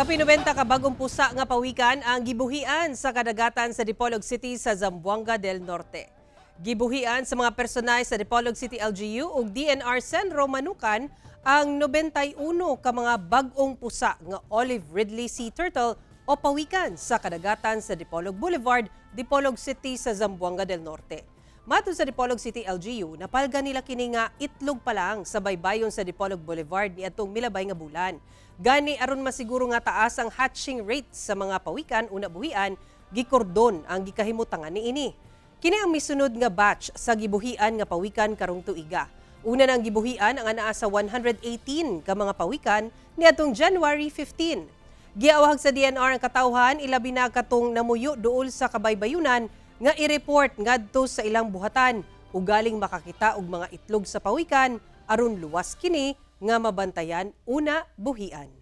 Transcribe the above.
Kapinubenta ka bagong pusa nga pawikan ang gibuhian sa kadagatan sa Dipolog City sa Zamboanga del Norte. Gibuhian sa mga personay sa Dipolog City LGU ug DNR Senro Manukan ang 91 ka mga bagong pusa nga olive ridley sea turtle o pawikan sa kadagatan sa Dipolog Boulevard, Dipolog City sa Zamboanga del Norte. Matod sa Dipolog City LGU, napalga nila kini nga itlog pa lang sa baybayon sa Dipolog Boulevard niadtong milabay nga bulan. Gani aron masiguro nga taas ang hatching rate sa mga pawikan una buhian, gikordon ang gikahimutangan niini. Kini ang misunod nga batch sa gibuhian nga pawikan karong tuiga. Una nang gibuhian ang anaa sa 118 ka mga pawikan niadtong January 15. Giawhag sa DNR ang katawhan ilabi na katong namuyo duol sa kabaybayunan nga i-report ngadto sa ilang buhatan ugaling makakita og mga itlog sa pawikan aron luwas kini nga mabantayan una buhian.